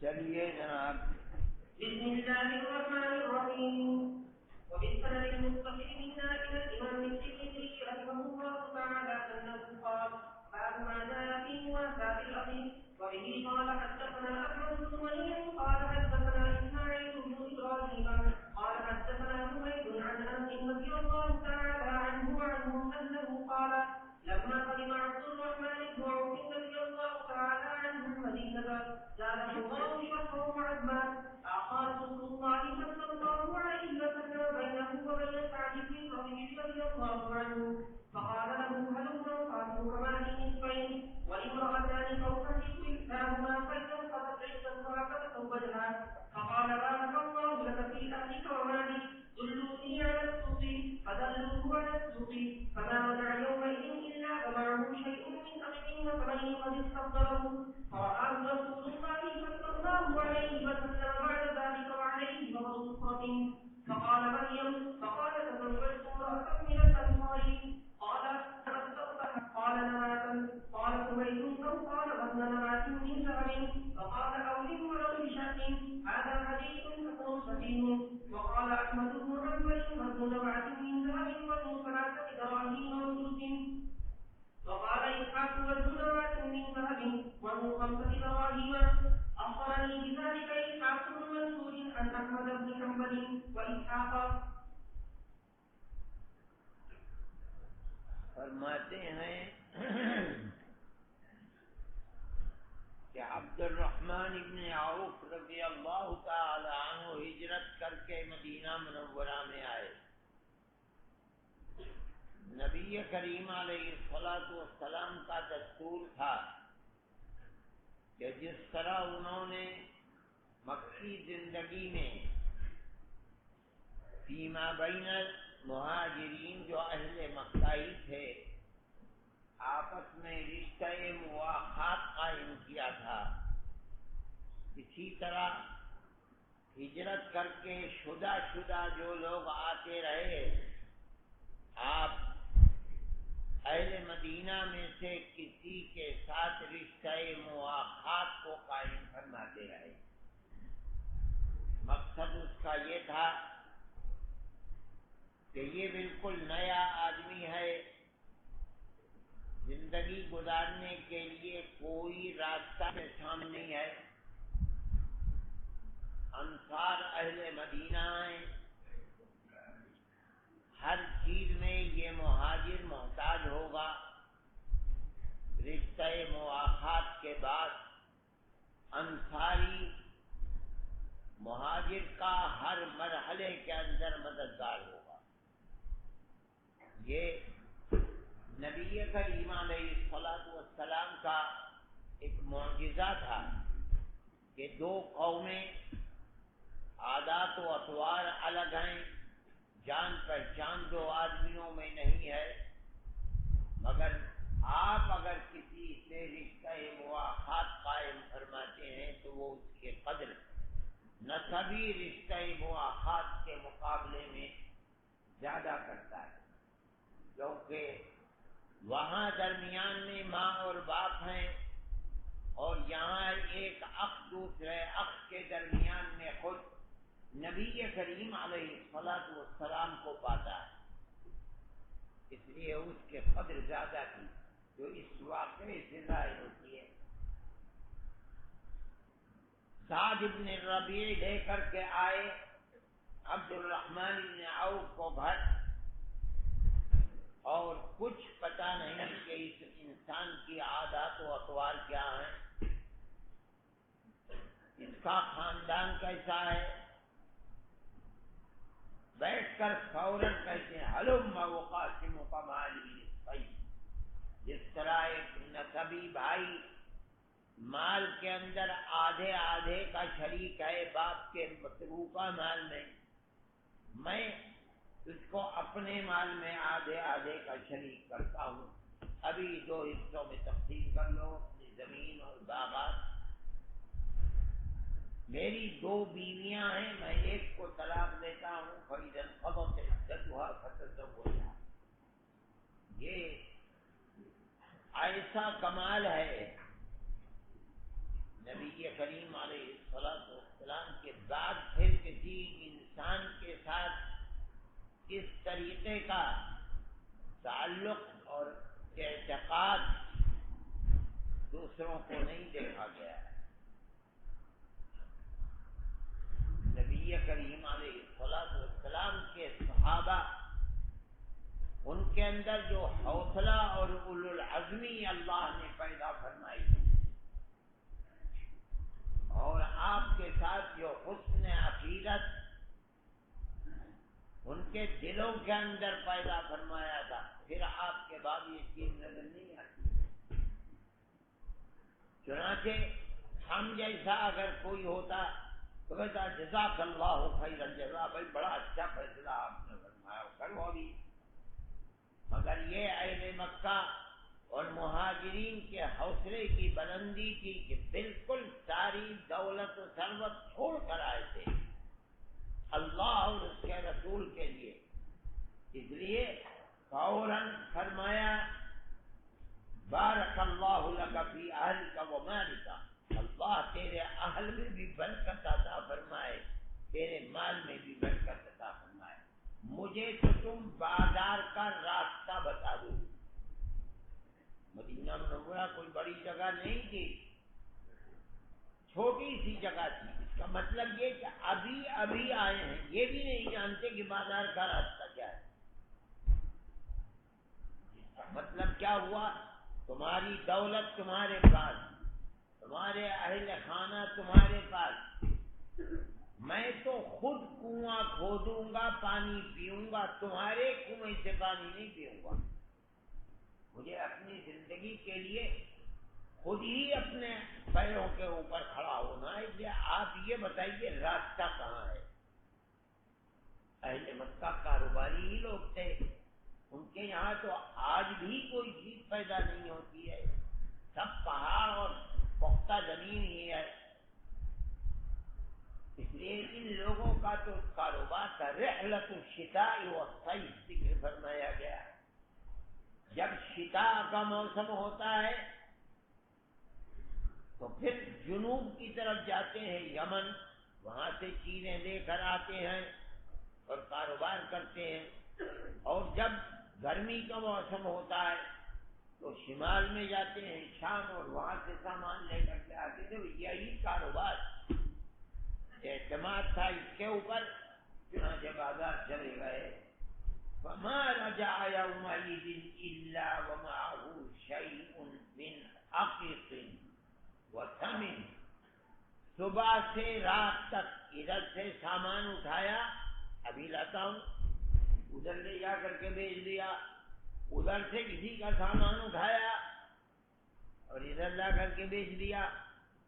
چلیے جناب. بسم الله الرحمن الرحيم. وبالسند المتصل منا إلى الإمام الترمذي رحمه الله تعالى أنه قال: باب ما جاء في مواساة الأخي. وبه قال حدثنا أحمد بن منيع قال حدثنا إسماعيل بن إبراهيم قال حدثنا حميد عن أنس رضي الله تعالى عنه وعنهم أنه قال: لما قدم عبد الرحمن بن عوف رضي الله تعالى عنه المدينة زاده الله شرفه وعزمه أعطى رسول الله صلى الله عليه وسلم بينه وبين سعد بن ربيع رضي الله عنه فقال له: هلم أقاتلك معي نصفين وامرأتان فأصدق إحداهما فإذا انقضت عدتها فتزوجها. فقال: بارك الله لك في أهلك ومالك دلوني على السوق فدلوه على السوق فما رجع يومئذ إلا ومعه شيء من أخذ وثمن قد استقدره فرآه رسول الله صلى الله عليه وسلم بعد ذلك وعليه وضع صفرة فقال: مريم فقال: تزوجت امرأة من الأنصار قال: قال: نواة قال: حميد أو قال: وزن نواة من ذهب فقال: أولم ولو بشأن هذا حديث حسن صحيح. وقال أحمد بن حنبل: وزن نواة من ذهب وزن 3 دراهم وثلث. وقال إسحاق: وزن نواة من ذهب وزن 5 دراهم. أخبرني بذلك إسحاق بن منصور عن أحمد بن حنبل وإسحاق. فرماتے ہیں کہ عبد الرحمن ابن عوف رضی اللہ تعالی عنہ ہجرت کر کے مدینہ منورہ میں آئے. نبی کریم علیہ الصلوۃ والسلام کا دستور تھا کہ جس طرح انہوں نے مکی زندگی میں فیما بین مہاجرین جو اہل مکہ ہی تھے آپس میں رشتہ مواخات قائم کیا تھا، اسی طرح ہجرت کر کے شدہ جو لوگ آتے رہے آپ اہل مدینہ میں سے کسی کے ساتھ رشتہ مواخات کو قائم فرماتے رہے. مقصد اس کا یہ تھا کہ یہ بالکل نیا آدمی ہے، زندگی گزارنے کے لیے کوئی راستہ سامنے نہیں ہے. انصار اہل مدینہ ہیں، ہر چیز میں یہ مہاجر محتاج ہوگا. رشتہ مواخات کے بعد انصاری مہاجر کا ہر مرحلے کے اندر مددگار ہوگا. یہ نبی کریم علیہ الصلوۃ والسلام کا ایک معجزہ تھا کہ دو قومیں عادات و اطوار الگ ہیں، جان پہچان دو آدمیوں میں نہیں ہے، مگر آپ اگر کسی سے رشتہ مواخات قائم فرماتے ہیں تو وہ اس کے قدر نسبی رشتہ مواخات کے مقابلے میں زیادہ کرتا ہے، کیونکہ وہاں درمیان میں ماں اور باپ ہیں اور یہاں ایک اخ دوسرے اخ کے درمیان میں خود نبی کریم علیہ الصلوۃ والسلام کو پاتا ہے. اس لیے اس کے قدر زیادہ کی جو اس واقعے سے ظاہر ہوتی ہے. سعد بن ربیع لے کر کے آئے عبد الرحمن بن عوف کو گھر، اور کچھ پتہ نہیں کہ اس انسان کی عادات و اطوار کیا ہیں، اس کا خاندان کیسا ہے. بیٹھ کر فوراً کہتے ہیں: ہلم اقاسمک مالی نصفین. جس طرح ایک نسبی بھائی مال کے اندر آدھے آدھے کا شریک ہے باپ کے متروکہ مال میں اس کو اپنے مال میں آدھے آدھے کا شریک کرتا ہوں، ابھی 2 حصوں میں تقسیم کر لو اپنی زمین اور باغات. میری 2 بیویاں ہیں، میں ایک کو طلاق دیتا ہوں، فَإِذَا انْقَضَتْ عِدَّتُهَا فَتَزَوَّجْهَا. یہ ایسا کمال ہے نبی کریم علیہ طریقے کا تعلق اور اعتقاد دوسروں کو نہیں دیکھا گیا ہے۔ نبی کریم علیہ الصلوۃ والسلام کے صحابہ، ان کے اندر جو حوصلہ اور اولو العزمی اللہ نے پیدا فرمائی اور آپ کے ساتھ جو حسن عقیدت ان کے دلوں کے اندر پیدا فرمایا تھا، پھر آپ کے بعد یہ چیز نظر نہیں آتی۔ چنانچہ ہم جیسا اگر کوئی ہوتا تو کہتا جزاک اللہ خیر الجزا، بھائی بڑا اچھا فیصلہ آپ نے فرمایا، کرو ابھی۔ مگر یہ اہل مکہ اور مہاجرین کے حوصلے کی بلندی تھی کہ بالکل ساری دولت و ثروت چھوڑ کر آئے تھے اللہ اور اس کے رسول کے لیے، اس لیے فوراً فرمایا بارک اللہ لک فی اہلک و مالک، اللہ تیرے اہل میں بھی برکت عطا فرمائے، تیرے مال میں بھی برکت عطا فرمائے، مجھے تو تم بازار کا راستہ بتا دو۔ مدینہ منورہ کوئی بڑی جگہ نہیں تھی، چھوٹی سی جگہ تھی۔ اس کا مطلب یہ کہ ابھی ابھی آئے ہیں، یہ بھی نہیں جانتے کہ بازار کا راستہ کیا ہے۔ اس کا مطلب کیا ہوا؟ تمہاری دولت تمہارے پاس، تمہارے اہل خانہ تمہارے پاس، میں تو خود کنواں کھودوں گا، پانی پیوں گا، تمہارے کنویں سے پانی نہیں پیوں گا۔ مجھے اپنی زندگی کے لیے خود ہی اپنے پیروں کے اوپر کھڑا ہونا ہے، اس لیے آپ یہ بتائیے راستہ کہاں ہے؟ اہل مکہ کاروباری ہی لوگ تھے، ان کے یہاں تو آج بھی کوئی چیز پیدا نہیں ہوتی ہے، سب پہاڑ اور پختہ زمین ہی ہے۔ اس لیے ان لوگوں کا تو کاروبار تھا۔ رحلۃ الشتاء والصیف ذکر فرمایا گیا، جب شتاء کا موسم ہوتا ہے تو پھر جنوب کی طرف جاتے ہیں یمن، وہاں سے چیزیں لے کر آتے ہیں اور کاروبار کرتے ہیں، اور جب گرمی کا موسم ہوتا ہے تو شمال میں جاتے ہیں شام، اور وہاں سے سامان لے کر کے آتے تھے۔ یہی کاروبار اعتماد تھا اس کے اوپر، چنانچہ بازار چلے گئے۔ فما رجع يومئذ إلا ومعه شيء من عقيق وثمن، صبح سے رات تک ادھر سے سامان اٹھایا، ابھی لاتا ہوں، ادھر لے جا کر کے بیچ دیا، ادھر سے کسی کا سامان اٹھایا اور ادھر لا کر کے بیچ دیا،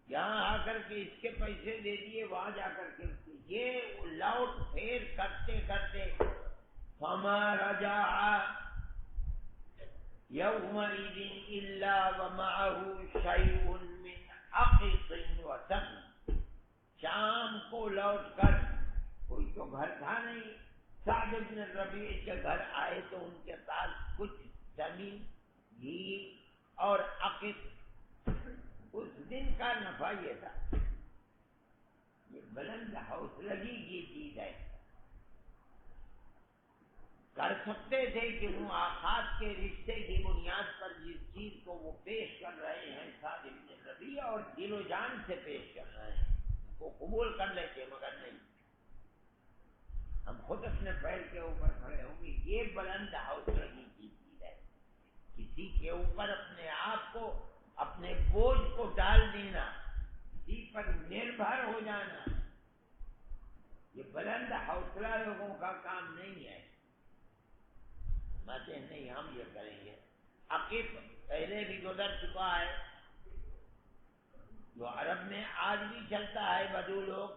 یہاں آ کر کے اس کے پیسے دے دیے، وہاں جا کر کے یہ لوٹ پھیر کرتے کرتے فما رجع يومئذ إلا ومعه شيء من عقيق وثمن، شام کو لوٹ کر کوئی تو گھر تھا نہیں، سعد بن ربیع کے گھر آئے تو ان کے پاس کچھ زمین، گھی اور عقیق۔ اس دن کا نفع یہ تھا، یہ بلند حوصلگی کی چیز ہے۔ کر سکتے تھے کہ وہ آخات کے رشتے کی بنیاد پر جس چیز کو وہ پیش کر رہے ہیں سعد بن ربیع، اور دل و جان سے پیش کر رہے ہیں، وہ قبول کر لیتے، مگر نہیں، ہم خود اپنے پیر کے اوپر کھڑے ہوں گے۔ یہ بلند حوصلگی کی چیز ہے، کسی کے اوپر اپنے آپ کو، اپنے بوجھ کو ڈال دینا، کسی پر نربھر ہو جانا، یہ بلند حوصلہ لوگوں کا کام نہیں ہے۔ ماتے نہیں، ہم یہ کریں گے۔ عقیق پہلے بھی گزر چکا ہے، جو عرب میں آج بھی چلتا ہے، بدو لوگ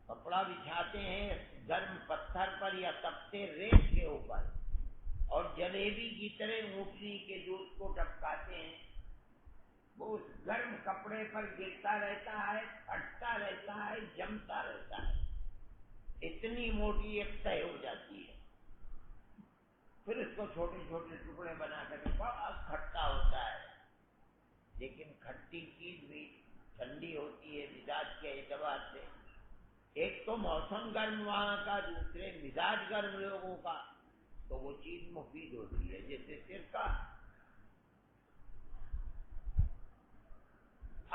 کپڑا بچھاتے ہیں گرم پتھر پر یا تپتے ریت کے اوپر، اور جلیبی کی طرح اونٹنی کے دودھ کو ٹپکاتے ہیں، وہ اس گرم کپڑے پر گرتا رہتا ہے، پھٹتا رہتا ہے، جمتا رہتا ہے، اتنی موٹی ایک تہہ ہو جاتی ہے، پھر اس کو چھوٹے چھوٹے ٹکڑے بنا کر بڑا کھٹا ہوتا ہے، لیکن کھٹی چیز بھی ٹھنڈی ہوتی ہے مزاج کے اعتبار سے، ایک تو موسم گرم وہاں کا، دوسرے مزاج گرم لوگوں کا، تو وہ چیز مفید ہوتی ہے، جیسے سرکہ۔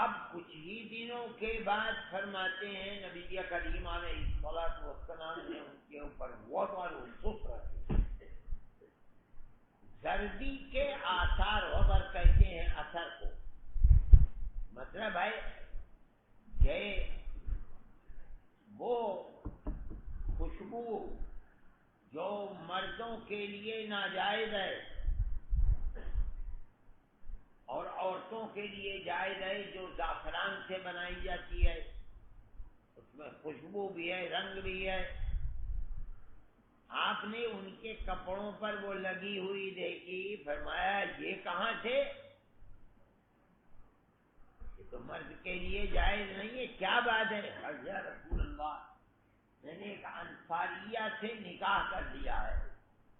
اب کچھ ہی دنوں کے بعد فرماتے ہیں نبی کریم علیہ الصلوۃ والسلام نے ان کے اوپر وبر الصفرہ، سردی کے آثار، وبر کہتے ہیں اثر کو، مطلب ہے کہ وہ خوشبو جو مردوں کے لیے ناجائز ہے اور عورتوں کے لیے جائز ہے، جو زعفران سے بنائی جاتی ہے، اس میں خوشبو بھی ہے، رنگ بھی ہے، آپ نے ان کے کپڑوں پر وہ لگی ہوئی دیکھی، فرمایا یہ کہاں سے؟ یہ تو مرد کے لیے جائز نہیں ہے، کیا بات ہے؟ یا رسول اللہ، میں نے ایک انصاریہ سے نکاح کر لیا ہے،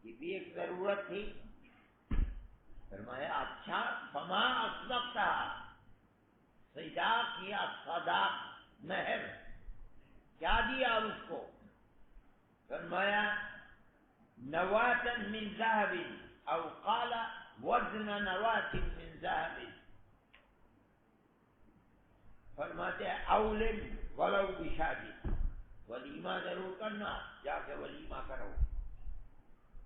یہ بھی ایک ضرورت تھی۔ فرمایا اچھا، فما اصدقتا، صداق یا صداق، مہر کیا دیا اس کو؟ فرمایا نواة من ذهب او قال وزن نواة من ذهب، فرماتے ہیں اولم ولو بشادی، ولیمہ ضرور کرنا، جا کے ولیمہ کرو،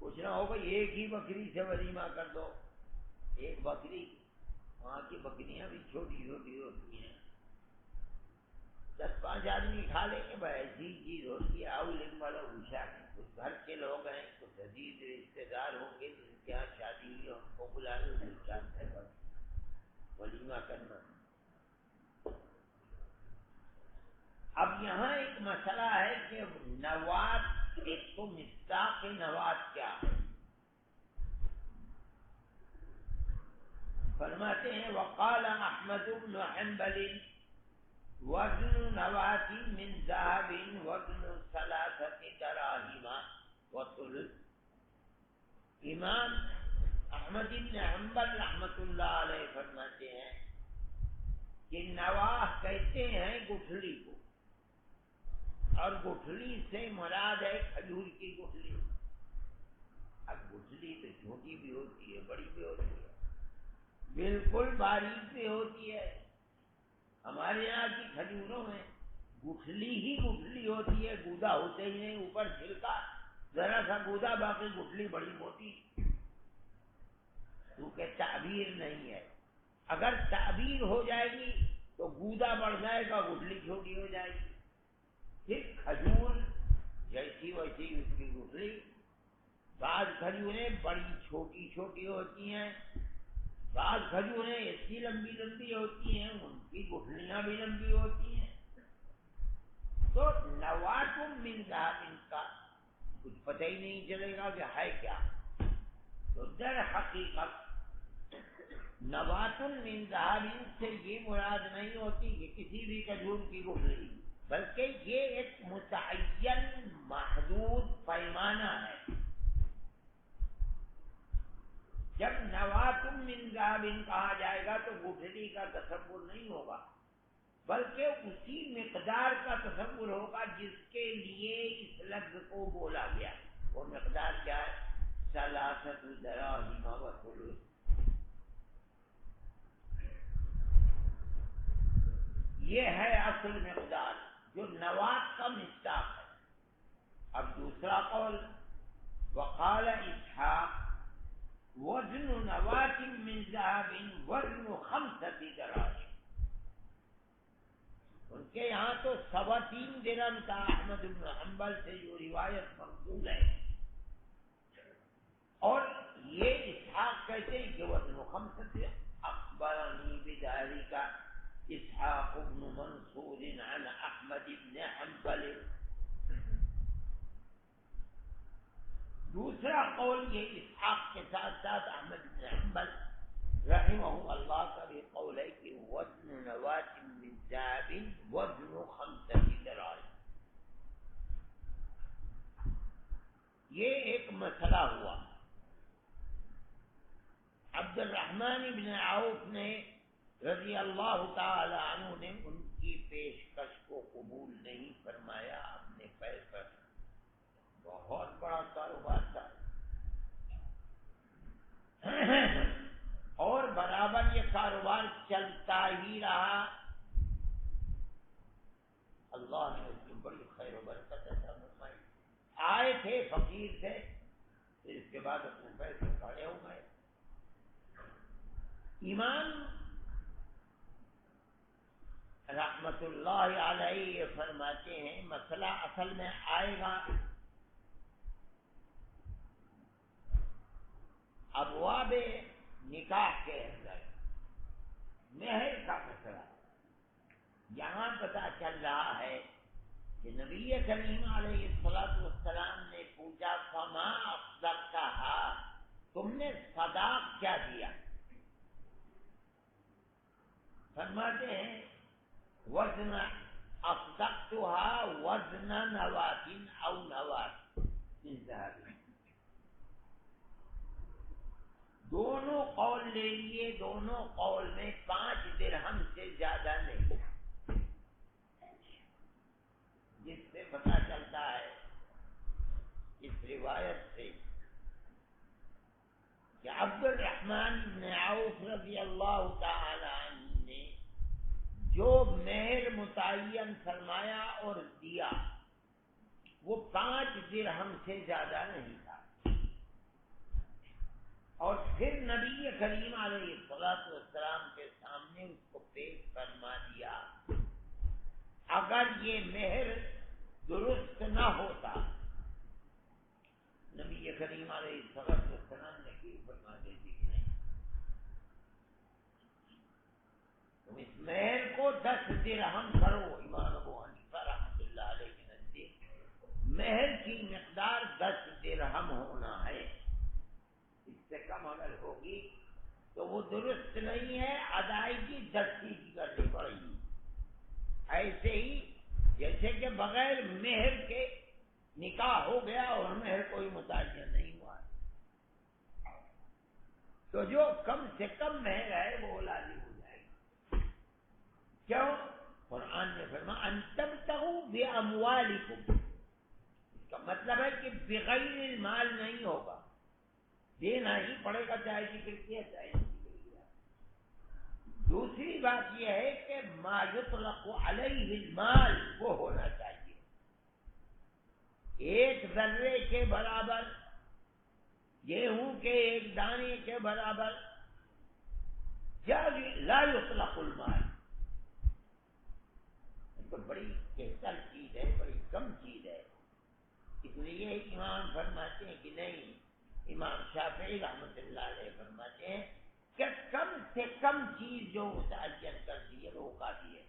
کچھ نہ ہو بھائی ایک ہی بکری سے ولیمہ کر دو، ایک بکری، وہاں کی بکریاں بھی چھوٹی چھوٹی ہوتی ہیں، 10-5 آدمی کھا لیں گے بھائی، ایسی چیز ہوتی ہے، اولم ولو بشادی، کچھ گھر کے لوگ ہیں، کچھ عزیز رشتے دار ہوں گے جن کے یہاں شادی ہوئی، ان کو بلا لو، ولیمہ کرنا۔ اب یہاں ایک مسئلہ ہے کہ نوات، ایک تو مصداق نوات کیا ہے؟ فرماتے ہیں وقال احمد بن حنبل وزن نواة من ذهب وزن 3 دراهم وثلث۔ امام احمد بن حنبل رحمت اللہ علیہ فرماتے ہیں کہ نواح کہتے ہیں گٹھلی کو، اور گٹھلی سے مراد ہے کھجور کی گٹھلی۔ اب گٹھلی تو چھوٹی بھی ہوتی ہے، بڑی بھی ہوتی ہے، بالکل باریک بھی ہوتی ہے، ہمارے یہاں کی کھجوروں میں گٹھلی ہی گٹھلی ہوتی ہے، گودا ہوتے ہی نہیں، اوپر چھلکا ذرا سا گودا، باقی گٹھلی بڑی موٹی، کیونکہ تعبیر نہیں ہے۔ اگر تعبیر ہو جائے گی تو گودا بڑھ جائے گا، گٹھلی چھوٹی ہو جائے گی۔ پھر کھجور جیسی ویسی اس کی گٹھلی، بعض کھجوریں بڑی چھوٹی چھوٹی ہوتی ہیں، بعض کھجوریں اتنی لمبی لمبی ہوتی ہیں، ان کی گٹھلیاں بھی لمبی ہوتی ہیں۔ تو نواة من ذهب کا کچھ پتہ ہی نہیں چلے گا کہ ہے کیا۔ تو در حقیقت نواة من ذهب سے یہ مراد نہیں ہوتی کہ کسی بھی کھجور کی گٹھلی، بلکہ یہ ایک متعین محدود پیمانہ ہے۔ جب نواة من ذهب کہا جائے گا تو گٹھلی کا تصور نہیں ہوگا، بلکہ اسی مقدار کا تصور ہوگا جس کے لیے اس لفظ کو بولا گیا۔ وہ مقدار کیا ہے؟ 3 دراهم وثلث۔ یہ ہے اصل مقدار جو نواة کا مصداق ہے۔ اب دوسرا قول وقال اسحاق وزن نواة من ذهب وزن 5 دراهم، ان کے یہاں تو 3.25 درہم تھا، احمد بن حنبل سے جو روایت منقول ہے، اور یہ اسحاق کہتے ہیں کہ وزن 5۔ اخبرنی بذلك اسحاق بن منصور عن احمد بن حنبل۔ دوسرا قول یہ اسحاق کے ساتھ ساتھ احمد بن حنبل رحمہ اللہ کا بھی قول ہے کہ وزن نواة من ذهب وزن 5 دراهم۔ یہ ایک مسئلہ ہوا۔ عبد الرحمن بن عوف نے رضی اللہ تعالی عنہ نے ان کی پیشکش کو قبول نہیں فرمایا، اللہ نے اس میں بڑی خیر و برکت عطا فرمائی. آئے تھے فقیر تھے، پھر اس کے بعد اپنے پیسے کھڑے ہو گئے. امام رحمت اللہ علیہ فرماتے ہیں مسئلہ اصل میں آئے گا ابواب نکاح کے اندر مہر کا مسئلہ. یہاں پتہ چل رہا ہے کہ نبی کریم علیہ السلام نے پوچھا فما افضلتھا، تم نے صداق کیا دیا؟ فرماتے ہیں وزن افضلتھا وزن نواۃ او نواۃ من ذهب. دونوں قول لے لیے، دونوں قول میں 5 درہم سے زیادہ نہیں، جس سے پتہ چلتا ہے اس روایت سے کہ عبد الرحمن بن عوف رضی اللہ تعالی عنہ نے جو مہر متعین فرمایا اور دیا وہ 5 درہم سے زیادہ نہیں تھا. اور پھر نبی کریم علیہ السلام کے سامنے اس کو پیش فرما دیا. اگر یہ مہر درست نہ ہوتا نبی کریم علیہ السلام نے کی فرما دیتی کہ نہیں، تم اس مہر کو 10 درہم کرو. امام ابو حنیفہ رحمۃ اللہ علیہ کے نزدیک مہر کی مقدار 10 درہم ہونا ہے. اس سے کم اگر ہوگی تو وہ درست نہیں ہے، ادائیگی 10 کی کرنی پڑے گی. ایسے ہی جیسے کہ بغیر مہر کے نکاح ہو گیا اور مہر کوئی متعین نہیں ہوا، تو جو کم سے کم مہر ہے وہ لازم ہو جائے گی. کیوں؟ قرآن نے فرمایا ان تبتغوا باموالکم، اس کا مطلب ہے کہ بغیر المال نہیں ہوگا، دینا ہی پڑے گا، چاہے ذکر کیا چاہے ذکر کیا. دوسری بات یہ ہے کہ ما یطلق علیہ المال وہ ہونا چاہیے 1 ذرے کے برابر، گیہوں کے 1 دانے کے برابر. لا یطلق المال تو بڑی بہتر چیز ہے، بڑی کم چیز ہے. اس لیے امام فرماتے ہیں کہ نہیں، امام شافعی رحمۃ اللہ علیہ فرماتے ہیں کہ کم سے کم چیز جو متعین کر دی ہے وہ کافی ہے.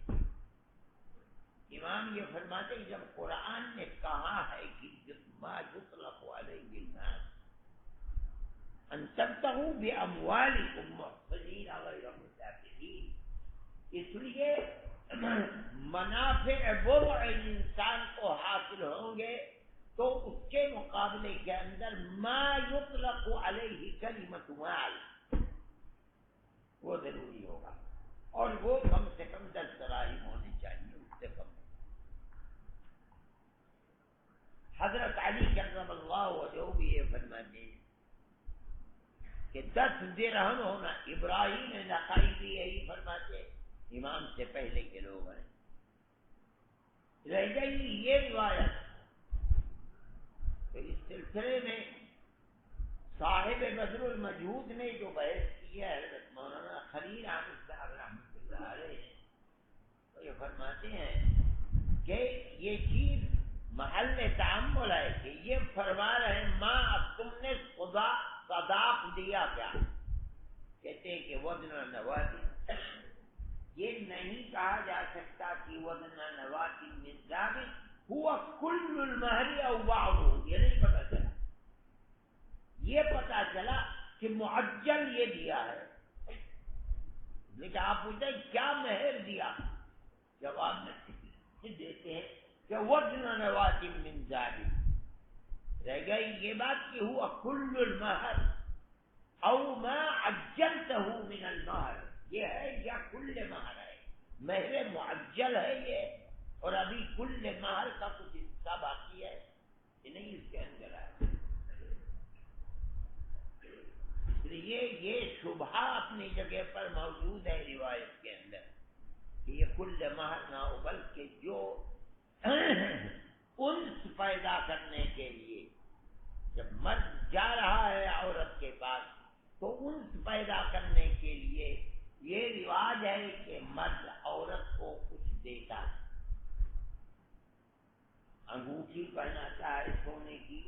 امام یہ فرماتے ہیں جب قرآن نے کہا ہے کہ ما یطلق علیہ الناس ان تبتغوا باموالکم محسنین غیر مسافرین، اس لیے منافع برع انسان کو حاصل ہوں گے تو اس کے مقابلے کے اندر ما یطلق علیہ کلمۃ مال وہ ضروری ہوگا، اور وہ کم سے کم 10 دراہم ہونی چاہیے، اس سے کم. حضرت علی کرم اللہ وجہہ بھی یہ فرماتے ہیں کہ 10 درہم ہونا. ابراہیم نخعی بھی یہی فرماتے ہیں، امام سے پہلے کے لوگ ہیں. رہ گئی یہ روایت، تو اس سلسلے میں صاحب بذر المجہود نے جو بحث کی ہے حضرت مولانا خلیل احمد صاحب رحمۃ اللہ علیہ، تو یہ فرماتے ہیں کہ یہ چیز محل تعامل ہے کہ یہ فرما رہے ہیں ماں اب تم نے صداق دیا کیا؟ کہتے ہیں کہ وزن نواۃ، یہ نہیں کہا جا سکتا کہ وزن نواۃ من ذهب ہوا کل المہر او بعضہ، یہ نہیں پتا چلا. یہ پتا چلا کہ معجل یہ دیا ہے. لیکن آپ پوچھتے کیا مہر دیا؟ جواب میں دیتے ہیں کہ وزن نواۃ من ذهب. رہ گئی یہ بات کہ ہوا کل المہر او ما عجلتہ من المہر، یہ ہے یا کل مہر ہے. مہر معجل ہے یہ، اور ابھی کل مہر کا کچھ حصہ باقی ہے کہ نہیں اس کے اندر ہے. اس لیے یہ شبہ اپنی جگہ پر موجود ہے روایت کے اندر کہ یہ کل مہر نہ ہو، بلکہ جو انس پیدا کرنے کے لیے جب مرد جا رہا ہے عورت کے پاس تو انس پیدا کرنے کے لیے یہ رواج ہے کہ مرد عورت کو کچھ دیتا ہے، انگوٹھی پہناتا ہے سونے کی،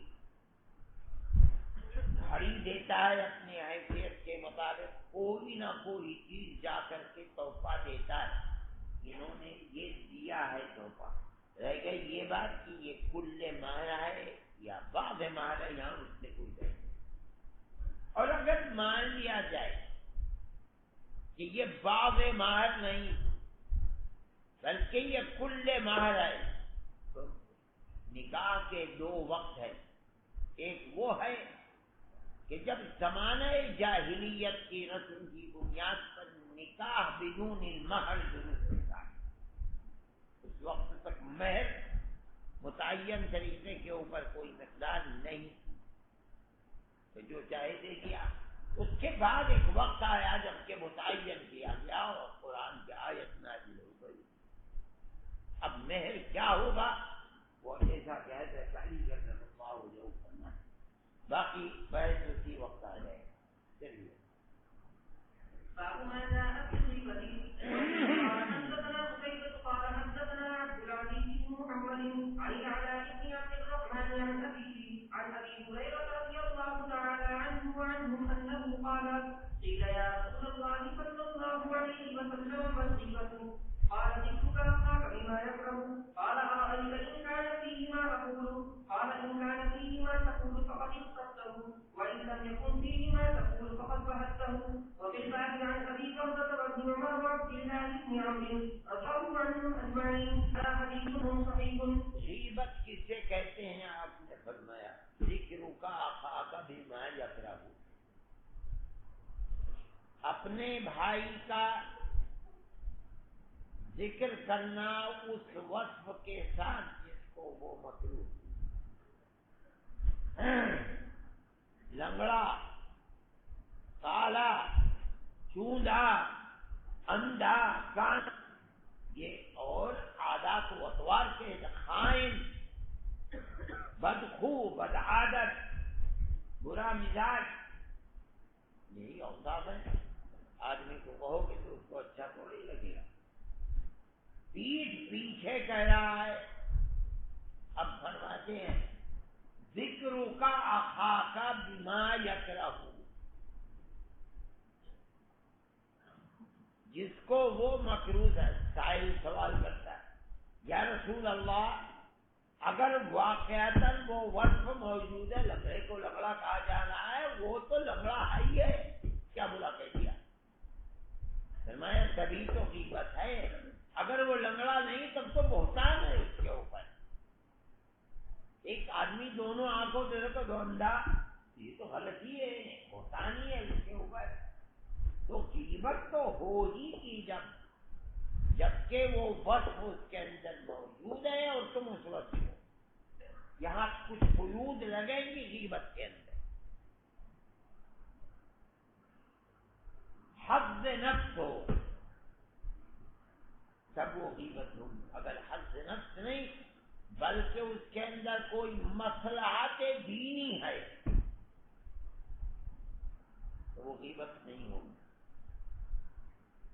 گھڑی دیتا ہے اپنی حیثیت کے مطابق، کوئی نہ کوئی چیز جا کر کے تحفہ دیتا ہے۔ انہوں نے یہ دیا ہے تحفہ، رہ گئی یہ بات کہ یہ کل مہر ہے یا بعض مہر ہے، یہاں اس سے کوئی نہیں۔ اور اگر مان لیا جائے کہ یہ بعض مہر نہیں بلکہ یہ کل مہر ہے، تو نکاح کے دو وقت ہیں۔ ایک وہ ہے کہ جب زمانہ جاہلیت کی رسم کی بنیاد پر نکاح بدون المہر درست ہوتا ہے، اس وقت تک مہر متعین طریقے کے اوپر کوئی مقدار نہیں، تو جو چاہے دے دیا۔ اس کے بعد ایک وقت آیا جب کہ متعین کیا گیا اور قرآن کی آیت نازل ہو گئی۔ اب مہر کیا ہوگا وہ ایسا کہتے ہیں پہلی کرنا ہو جو کرنا، باقی بحث اسی وقت آ جائے۔ چلیے قيل يا رسول الله صلى الله عليه وسلم ما الغيبة؟ قال ذكرك أخاك بما يكره. قال أرأيت إن كان فيه ما تقول؟ قال إن كان فيه ما تقول فقد اختصته، وإن لم يكن فيه ما تقول فقد بهته. وفي الباب عن أبي بردة وابن عمر وعبد الله بن عمرو رضي الله عنهم أجمعين. هذا حديث صحيح. غیبت کسے کہتے ہیں؟ آپ نے فرمایا ذکرک اخاک بما یکرہ، اپنے بھائی کا ذکر کرنا اس وصف کے ساتھ جس کو وہ مکروہ، لنگڑا، کالا، چوندا، اندھا، کان، یہ اور عادات و اطوار کے خائن، بدخو، بد عادت، برا مزاج، یہی اوصاف ہے۔ آدمی کو کہو کہ تو اس کو اچھا تھوڑی لگے گا، پیٹھ پیچھے کہہ رہا ہے۔ اب فرماتے ہیں ذکرک اخاک بما یکرہ، جس کو وہ مکروہ ہے۔ سائل سوال کرتا ہے یا رسول اللہ اگر واقعتاً وہ وصف موجود ہے، لنگڑے کو لنگڑا کہا جانا ہے، وہ تو لنگڑا ہے ہی ہے، کیا بلا کہہ دیا؟ فرمایا تبھی تو غیبت ہے، اگر وہ لنگڑا نہیں تب تو بہتان ہے اس کے اوپر۔ ایک آدمی دونوں آنکھوں سے تو دو اندھا، یہ تو غلط ہی ہے، بہتان ہی ہے اس کے اوپر۔ تو غیبت تو ہو ہی کی جبکہ وہ وصف اس کے اندر موجود ہے اور تم اس وصف ہو۔ یہاں کچھ قیود لگیں گی غیبت کے اندر۔ حظ نفس ہو تب وہ غیبت ہوگی، اگر حظ نفس نہیں بلکہ اس کے اندر کوئی مصلحت دینی ہے تو وہ غیبت نہیں ہوگی۔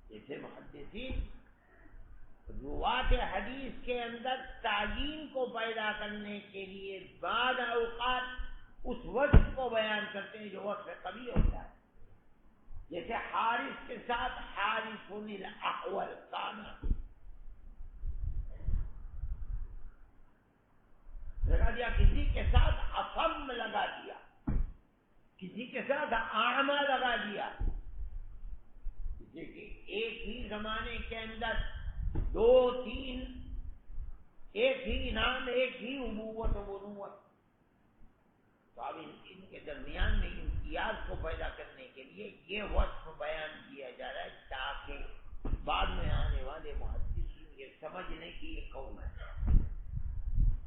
جیسے محدثین روات حدیث کے اندر تعین کو پیدا کرنے کے لیے بعض اوقات اس وصف کو بیان کرتے ہیں جو وصف قوی ہوتا ہے، جیسے حارث کے ساتھ حارث الاحول کانا لگا دیا، کسی کے ساتھ اصم لگا دیا، کسی کے ساتھ اعمى لگا دیا، کہ ایک ہی زمانے کے اندر دو تین، ایک ہی نام، ایک ہی ابوت و بنوت، تو اب ان کے درمیان میں امتیاز کو پیدا کرنے کے لیے یہ وصف بیان کیا جا رہا ہے تاکہ بعد میں آنے والے محدثین یہ سمجھ لیں کہ یہ قوم ہے،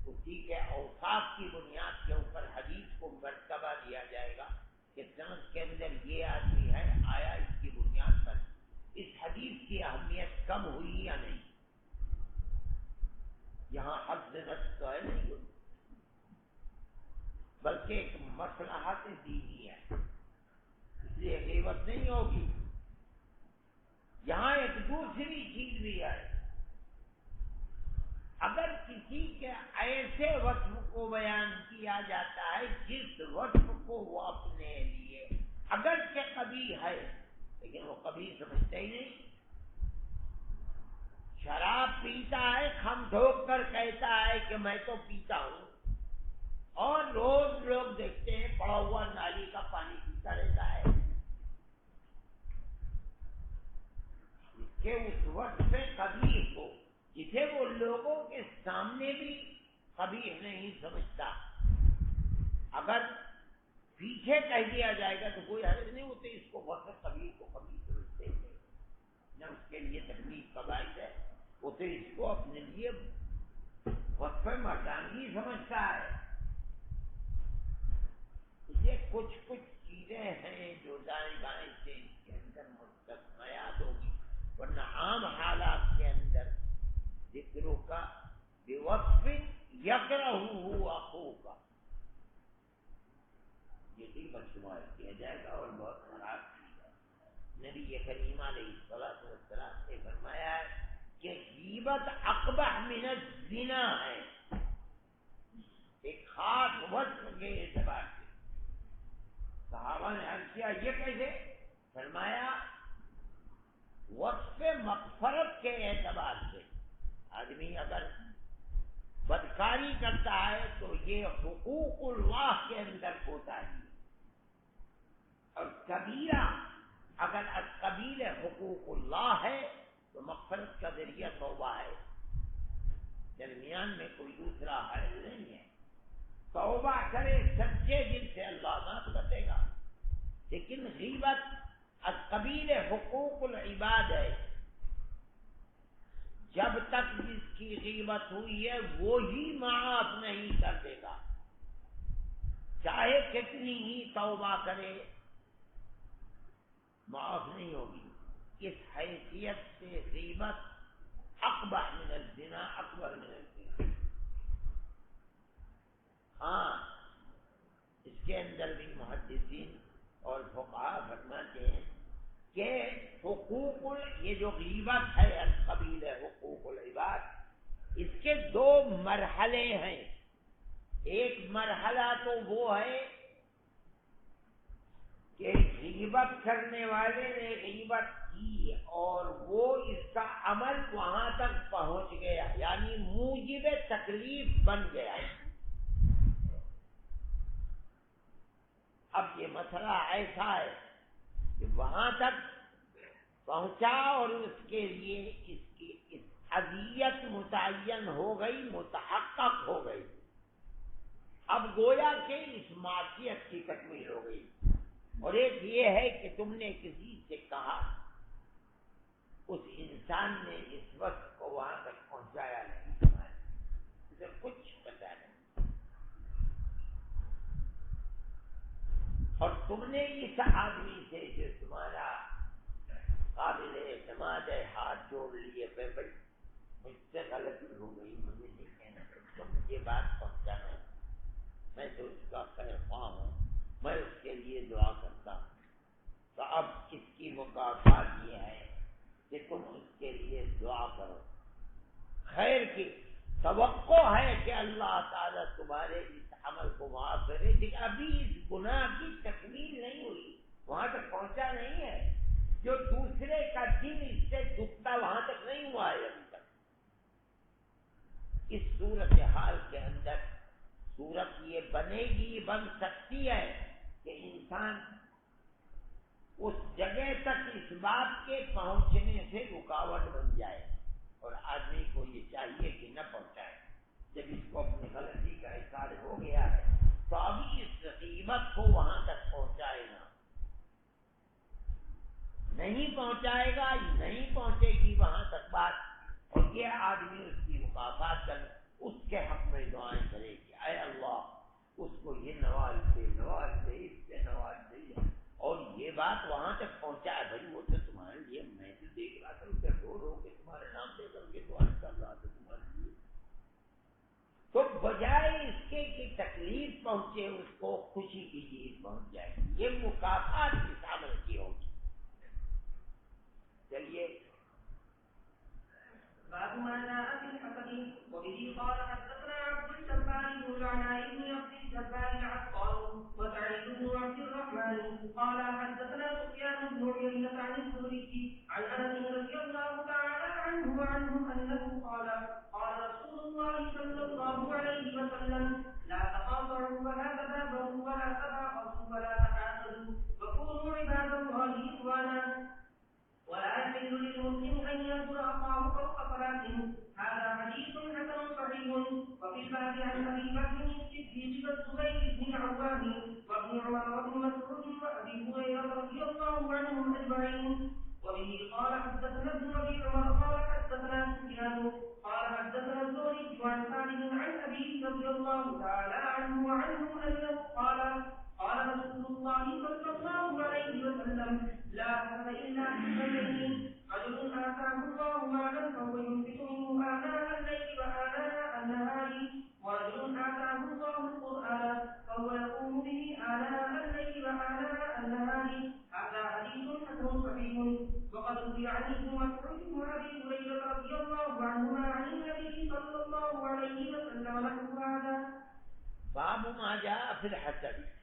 اسی کے اوصاف کی بنیاد کے اوپر حدیث کو مرتبہ دیا جائے گا کہ سند کے اندر یہ آدمی ہے، آیا اس کی بنیاد پر اس حدیث کی اہمیت کم ہوئی یا نہیں۔ یہاں یہاں حد نفس تو ہے نہیں کوئی، بلکہ ایک مصلحت دینی ہے، اس لیے غیبت نہیں ہوگی۔ یہاں ایک دوسری چیز بھی ہے، اگر کسی کے ایسے وصف کو بیان کیا جاتا ہے جس وصف کو وہ اپنے لیے اگرچہ قبیح ہے لیکن وہ قبیح سمجھتا ہی نہیں، شراب پیتا ہے، خم ٹھوک کر کہتا ہے کہ میں تو پیتا ہوں، اور روز لوگ دیکھتے ہیں پڑا ہوا نالی کا پانی پیتا رہتا ہے، کہ اس وقت سے قبیح کو جسے وہ لوگوں کے سامنے بھی قبیح نہیں سمجھتا، اگر پیچھے کہہ دیا جائے گا تو کوئی حرج نہیں ہوتے، اس کو وقت قبیح کو قبیح سمجھتے ہیں، نہ اس کے لیے تکلیف کا باعث ہے، وہ تو اس کو اپنے لیے وقف مردانگی سمجھتا ہے۔ یہ کچھ چیزیں ہیں جو دائیں بائیں سے اس کے اندر مستثنیات ہوگی، ورنہ عام حالات کے اندر ذکروں کا بے وصف یکرہ اخوہ کا یہ بدشمار کیا جائے گا اور بہت خراب چیز ہے۔ نبی کریم علیہ الصلوۃ والسلام نے فرمایا ہے کہ غیبت اقبح من الزنا ہے، ایک خاص وصف کے اعتبار سے۔ صحابہ نے عرض کیا یہ کیسے؟ فرمایا وصف مغفرت کے اعتبار سے، آدمی اگر بدکاری کرتا ہے تو یہ حقوق اللہ کے اندر ہوتا ہے، اور کبیرہ اگر قبیل حقوق اللہ ہے تو مغفرت کا ذریعہ توبہ ہے، درمیان میں کوئی دوسرا حل نہیں ہے، توبہ کرے سچے دل سے اللہ معاف کر دے گا۔ لیکن غیبت قبیل حقوق العباد ہے، جب تک جس کی غیبت ہوئی ہے وہی معاف نہیں کر دے گا، چاہے کتنی ہی توبہ کرے معاف نہیں ہوگی۔ اس حیثیت سے غیبت اقبح من الزنا، اکبر من الزنا۔ ہاں اس کے اندر بھی محدثین اور فقہاء فرماتے ہیں کہ یہ جو غیبت ہے القبیل حقوق العباد، اس کے دو مرحلے ہیں۔ ایک مرحلہ تو وہ ہے کہ غیبت کرنے والے نے غیبت کی اور وہ اس کا عمل وہاں تک پہنچ گیا، یعنی موجب تکلیف بن گیا۔ اب یہ مسئلہ ایسا ہے کہ وہاں تک پہنچا اور اس کے لیے اس اذیت متعین ہو گئی، متحقق ہو گئی، اب گویا کہ اس معصیت کی تکمیل ہو گئی۔ اور ایک یہ ہے کہ تم نے کسی سے کہا، اس انسان نے اس وقت کو وہاں تک پہنچایا نہیں، اسے کچھ پتا نہیں، اور تم نے اس آدمی سے جو تمہارا قابل اعتماد ہے ہاتھ جوڑ لیے، بھائی مجھ سے غلطی ہو گئی، مجھے نہیں کہنا، تم مجھے بات پہنچانا، میں تو اس کا خیر خواہ ہوں، میں اس کے لیے دعا کرتا ہوں، تو اب اس کی مکافات یہ ہے کہ تم اس کے لیے دعا کرو، خیر کی توقع ہے کہ اللہ تعالیٰ تمہارے اس عمل کو معاف کرے، لیکن ابھی اس گناہ کی تکمیل نہیں ہوئی، وہاں تک پہنچا نہیں ہے، جو دوسرے کا دل اس سے دکھتا وہاں تک نہیں ہوا ہے ابھی تک۔ اس صورتحال کے اندر صورت یہ بنے گی، بن سکتی ہے کہ انسان اس جگہ تک اس بات کے پہنچنے سے رکاوٹ بن جائے، اور آدمی کو یہ چاہیے کہ نہ پہنچائے۔ جب اس کو اپنی غلطی کا احساس ہو گیا ہے تو ابھی اس غیبت کو وہاں تک پہنچائے گا، نہیں پہنچائے گا، نہیں پہنچے گی وہاں تک بات، اور یہ آدمی اس کی مکافات کر اس کے حق میں دعائیں کرے گی، اے اللہ اس کو یہ نواز دے، نواز دے، اس سے نواز دے، اور یہ بات وہاں تک پہنچائے۔ بھائی وہ تو تمہارے لیے میں تو دیکھ رہا تھا، اسے رو رو کے تمہارے نام دے کر کے دعائیں کر رہا تھا تمہارے لیے، پہنچے اس کو خوشی کی چیز پہنچ جائے گی، یہ مکافات اس عمل کی ہوگی۔ چلیے باب ما جاء في الحسد وبه قال حدثنا عبد الجبار بن العلاء بن عبد الجبار العطار وسعيد بن عبد الرحمن قال حدثنا سفيان بن عيينة عن الزهري عن انس رضي الله تعالى عنه انه قال قال رسول الله صلى الله عليه وسلم لا تقاطعوا ولا تدابروا ولا تباغضوا ولا تحاسدوا وكونوا عباد الله إخوانا ولا يحل للمسلم ان ينظر اخاه فوق صلاته. هذا حديث حسن صحيح. وفي الباب عن ابي بكر الصديق والزبير بن العوام وابن عمر وابن مسعود وابي هريره رضي الله عنهم اجمعين. وبه قال حدثنا ابن ابي عمر قال حدثنا سفيان قال حدثنا الزهري عن سالم عن ابي رضي الله تعالى عنه وعنهم انه قال قال رسول الله صلى الله عليه وسلم لا حسد الا في اثنين: رجل اتاه الله مالا فهو ينفق منه اناء الليل واناء النهار، ورجل اتاه الله القران فهو يقوم به اناء الليل واناء النهار. هذا حديث حسن صحيح. وقد روي عن ابن مسعود وابي هريره رضي الله عنهما عن النبي صلى الله عليه وسلم نحو هذا. باب ما جاء في الحسد،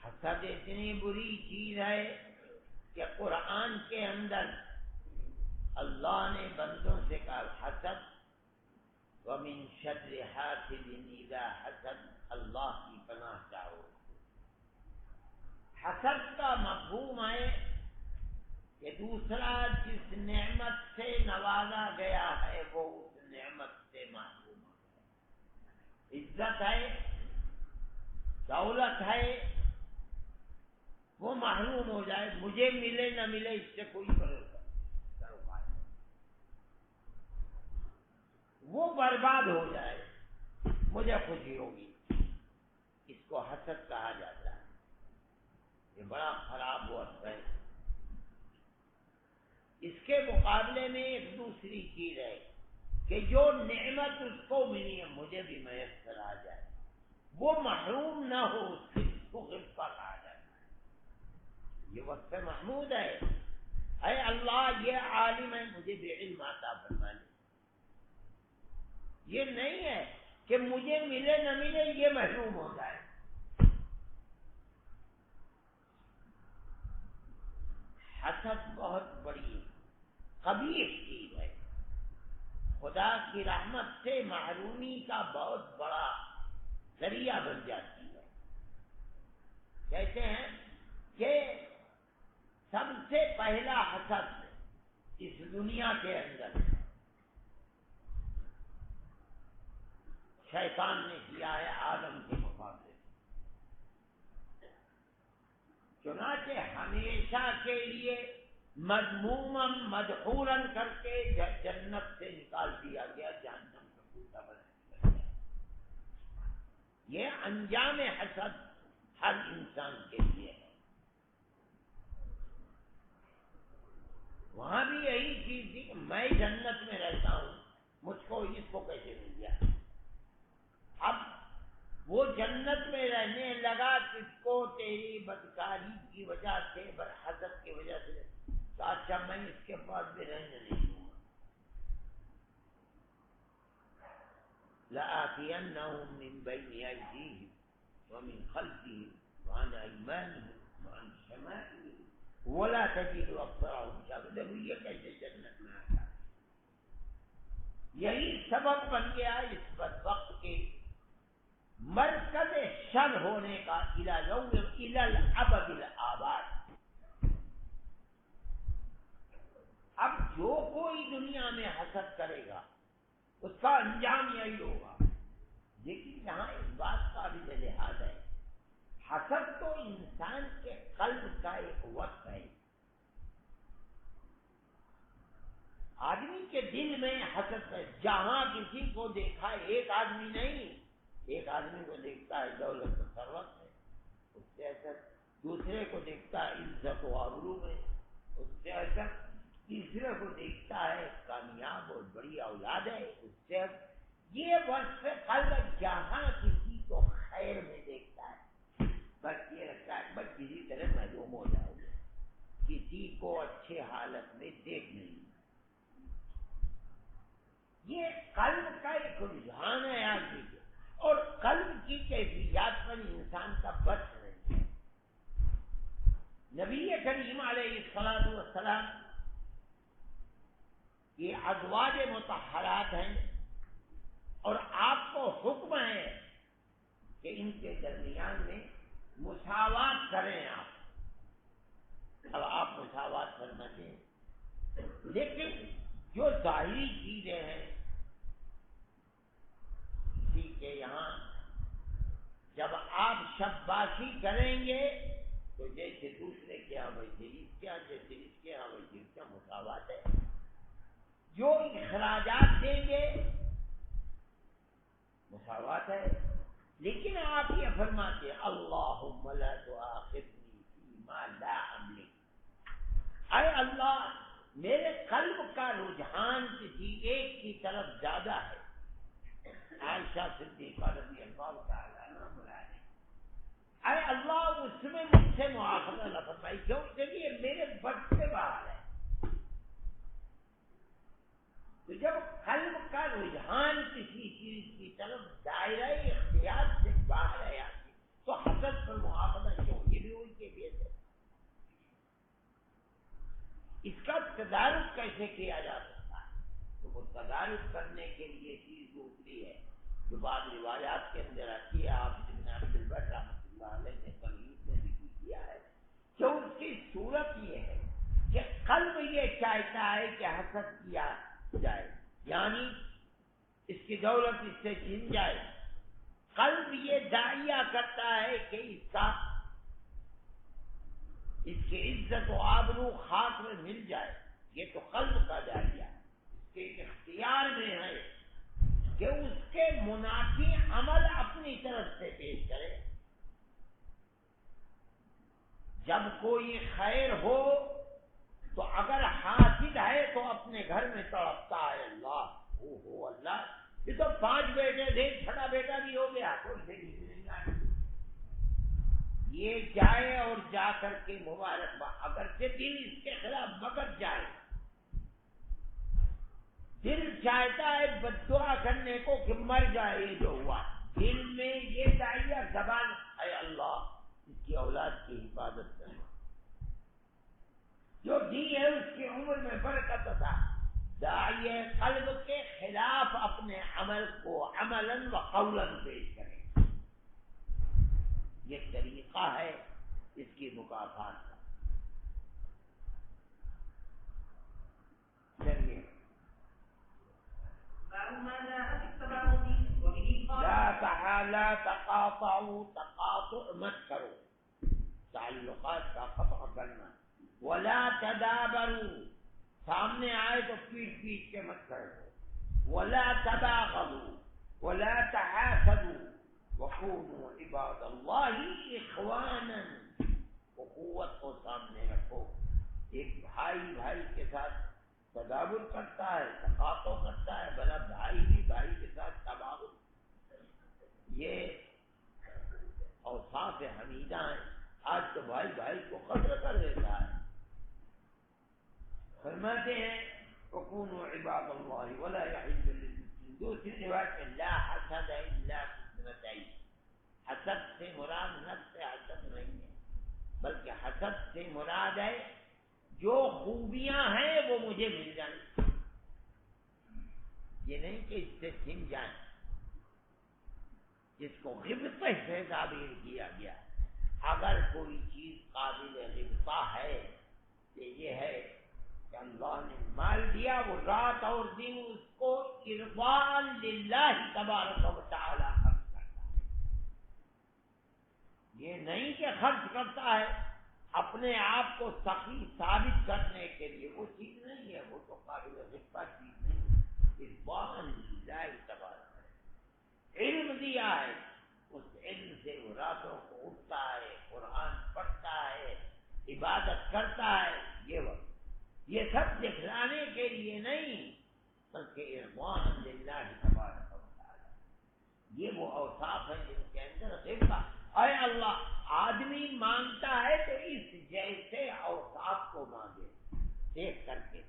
حسد اتنی بری چیز ہے کہ قرآن کے اندر اللہ نے بندوں سے کہا حسد ومن شر حاسد اذا حسد، اللہ کی پناہ چاہو۔ حسد کا مفہوم ہے کہ دوسرا جس نعمت سے نوازا گیا ہے وہ اس نعمت سے محروم ہے، عزت ہے، دولت ہے، وہ محروم ہو جائے، مجھے ملے نہ ملے اس سے کوئی سروکار نہیں، وہ برباد ہو جائے، مجھے خوشی ہوگی، اس کو حسد کہا جاتا ہے۔ یہ بڑا خراب وصف ہے۔ اس کے مقابلے میں ایک دوسری چیز ہے کہ جو نعمت اس کو ملی ہے مجھے بھی میسر آ جائے، وہ محروم نہ ہو، اس کو غبطہ کہا جاتا ہے۔ یہ وصف محمود ہے، اے اللہ یہ عالم ہے مجھے بے علم عطا فرما دے۔ یہ نہیں ہے کہ مجھے ملے نہ ملے یہ محروم ہو جائے۔ حسد بہت بڑی قبیح چیز ہے، خدا کی رحمت سے محرومی کا بہت بڑا ذریعہ بن جاتی ہے۔ کہتے ہیں کہ سب سے پہلا حسد اس دنیا کے اندر شیطان نے کیا ہے آدم کے مقابلے، چنانچہ ہمیشہ کے لیے مذموما مدحورا کر کے جنت سے نکال دیا گیا، جہنم کا کوتا بنا دیا گیا۔ یہ انجام حسد ہر انسان کے لیے ہے۔ وہاں بھی یہی چیز تھی کہ میں جنت میں رہتا ہوں، مجھ کو اس کو کیسے مل گیا؟ اب وہ جنت میں رہنے لگا، کس کو تیری بدکاری کی وجہ سے، حسد کی وجہ سے، تو اچھا میں اس کے پاس بھی رہنے نہیں دوں گا۔ لَآتِيَنَّهُم مِّن بَيْنِ أَيْدِيهِمْ وَمِن خَلْفِهِمْ وَعَنْ أَيْمَانِهِمْ وَعَنْ شَمَائِلِهِمْ وَلَا تَجِدُ أَكْثَرَهُمْ شَاكِرِينَ۔ یہ کیسے جنت میں آتا ہے؟ یہی سبب بن گیا اس بدبخت کے مرکز شر ہونے کا، إِلَى الْأَبَدِ الْآبَادِ۔ اب جو کوئی دنیا میں حسد کرے گا اس کا انجام یہی ہوگا۔ لیکن یہاں اس بات کا بھی لحاظ ہے، حسد تو انسان کے قلب کا ایک وقت ہے۔ آدمی کے دل میں حسد ہے، جہاں کسی کو دیکھا، ایک آدمی نہیں، ایک آدمی کو دیکھتا ہے دولت و ثروت ہے، اس سے حسد، دوسرے کو دیکھتا ہے عزت و آبرو میں، اس سے حسد، تیسرے کو دیکھتا ہے کامیاب اور بڑی اولاد ہے، اس سے یہ وصف قلب، جہاں کسی کو خیر خیر میں دیکھتا ہے، بس یہ لگتا ہے بس کسی طرح محروم ہو جاؤ گے، کسی کو اچھے حالت میں دیکھ نہیں۔ یہ قلب کا ایک رجحان ہے آدمی کے، اور قلب کی کیفیات پر انسان کا بس نہیں ہے۔ نبی کریم علیہ الصلوۃ والسلام یہ ازواج مطہرات ہیں، اور آپ کو حکم ہے کہ ان کے درمیان میں مساوات کریں آپ۔ اب آپ مساوات کرنا چاہیے، لیکن جو ظاہری چیزیں ہیں ٹھیک ہے، یہاں جب آپ شباشی کریں گے تو جیسے دوسرے کے یہاں ویسے اس کے یہاں، جیسے اس کے یہاں ویسے اس کا مساوات ہے۔ جو اخراجات دیں گے مساوات ہے، لیکن آپ یہ فرماتے ہیں اللہم لا تؤاخذنی فیما لا املک، اے اللہ میرے قلب کا رجحان کسی ایک کی طرف زیادہ ہے۔ عائشہ صدیقہ رضی اللہ تعالیٰ عنہ بلائے، اے اللہ اس میں مجھ سے مواخذہ نہ فرمائی، کیوں کہ یہ میرے بس سے باہر ہے۔ تو جب قلب کا رجحان کسی چیز کی طرف دائرہ اختیار سے باہر ہے آتی تو حسد پر مواخذہ کیوں؟ یہ بھی وہی کیفیت ہے۔ اس کا تدارک کیسے کیا جا سکتا ہے؟ تو وہ تدارک کرنے کے لیے چیز دوسری ہے جو بعض روایات کے اندر آتی ہے، آپ ابن عبد البر رحمۃ اللہ علیہ نے تمہید میں ذکر کیا ہے کہ اس کی صورت یہ ہے کہ قلب یہ چاہتا ہے کہ حسد کیا جائے، یعنی اس کی دولت اس سے چھن جائے۔ قلب یہ داعیہ کرتا ہے کہ اس کی عزت و آبرو خاک میں مل جائے، یہ تو قلب کا داعیہ ہے، اس کے اختیار میں ہے کہ اس کے منافی عمل اپنی طرف سے پیش کرے۔ جب کوئی خیر ہو تو اگر حاسد ہے تو اپنے گھر میں تڑپتا ہے، اللہ او اللہ یہ تو 5 بیٹے تھے، 6واں بیٹا بھی ہو گیا تو اسے نہیں آئے۔ یہ جائے اور جا کر کے مبارکباد، اگر سے دل اس کے خلاف بگڑ جائے، دل چاہتا ہے بد دعا کرنے کو کہ مر جائے یہ جو ہوا، دل میں یہ داعیہ زبان اے اللہ اس کی اولاد کی حفاظت کرنا، جو دی ہے اس کی عمر میں برکت عطا۔ داعیہ قلب کے خلاف اپنے عمل کو عملاً و قولاً پیش کرے، یہ طریقہ ہے اس کی مکافات کا۔ چلیے لا تقاطعوا، تقاطع مت کرو، تعلقات کا قطع کرنا۔ ولا تدابروا، سامنے آئے تو پیٹ پیٹ کے مت کرو۔ ولا تباغضوا ولا تحاسدوا وكونوا عباد الله اخوانا، اخوت کو سامنے رکھو۔ ایک بھائی بھائی کے ساتھ تدابر کرتا ہے، تقاطع کرتا ہے، بھلا بھائی بھی بھائی کے ساتھ تباغض، یہ اوصاف حمیدہ ہیں۔ آج تو بھائی بھائی کو قتل کر دیتا ہے۔ فرماتے ہیں وَكُونُوا عِبَادَ اللَّهِ وَلَا يَحِلُّ لِلْمُسْلِمِ، دوسری روایت میں لا حسد الا فِي، حسد سے مراد نفس حسد نہیں ہے، بلکہ حسد سے مراد ہے جو خوبیاں ہیں وہ مجھے مل جائیں، یہ نہیں کہ اس سے چھن جائیں، جس کو غبطہ سے تعبیر کیا گیا۔ اگر کوئی چیز قابل غبطہ ہے تو یہ ہے کہ اللہ نے مال دیا، وہ رات اور دن اس کو ارضاء للہ تبارک و تعالی خرچ کرتا ہے، یہ نہیں کہ خرچ کرتا ہے اپنے آپ کو سخی ثابت کرنے کے لیے، وہ چیز نہیں ہے، وہ تو قابل غبطہ چیز نہیں، ارضاء للہ تبارک۔ علم دیا ہے، اس علم سے وہ راتوں کو اٹھتا ہے، قرآن پڑھتا ہے، عبادت کرتا ہے، یہ سب دکھلانے کے لیے نہیں بلکہ ارضاء للہ تبارک و تعالی۔ یہ وہ اوصاف ہیں جن کے اندر غبطہ اے اللہ آدمی مانگتا ہے تو اس جیسے اوصاف کو مانگے دیکھ کر کے،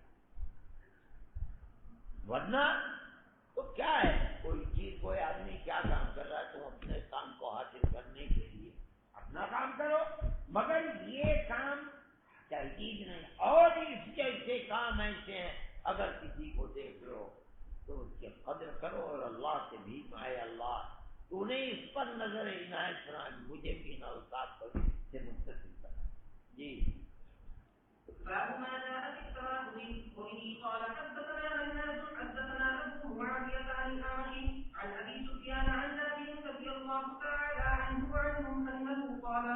ورنہ تو کیا ہے، کوئی چیز کوئی آدمی کیا کام کر رہا ہے، تم اپنے کام کو حاصل کرنے کے لیے اپنا کام کرو، مگر یہ کام تحقیق نہیں، اور اس جیسے کام ایسے ہیں، اگر کسی کو دیکھ لو تو اس کی قدر کرو اور اللہ سے بھی اے اللہ تو نے اس پر نظر عنایت فرما، مجھے بھی اوقات پر سے متصل کرا۔ جی باب ما جاء في التراضي وبه قال حدثنا مناد حدثنا ابو معاويه عن الاعمش عن ابي سفيان عن نافع رضي الله تعالى عنه وعنهم انه قال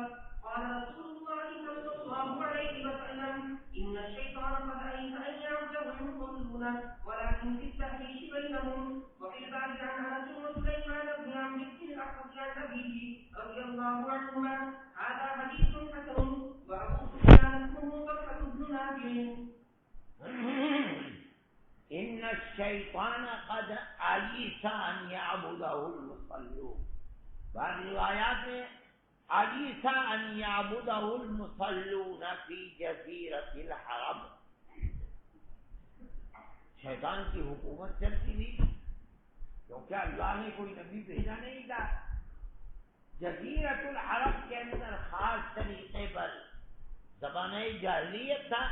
رسول الله صلى الله عليه وسلم ان الشيطان قد ايس ان يعبده المصلون ولكن في التحريش بينهم. وفي الباب عن انس وسليمان بن عمرو بن الاحوص عن ابيه رضي الله عنهما هذا حديث حسن. وابو سفيان اسمه طلحه بن نافع. ان الشیطان قد عیس ان یعبدہ المصلون، بعض روایات میں عیس ان یعبدہ المصلون فی جزیرۃ العرب، شیطان کی حکومت چلتی تھی کیونکہ اللہ نے کوئی نبی بھیجا نہیں تھا، جزیرۃ العرب کے اندر خاص طریقے پر زمانہ جاہلیت تھا،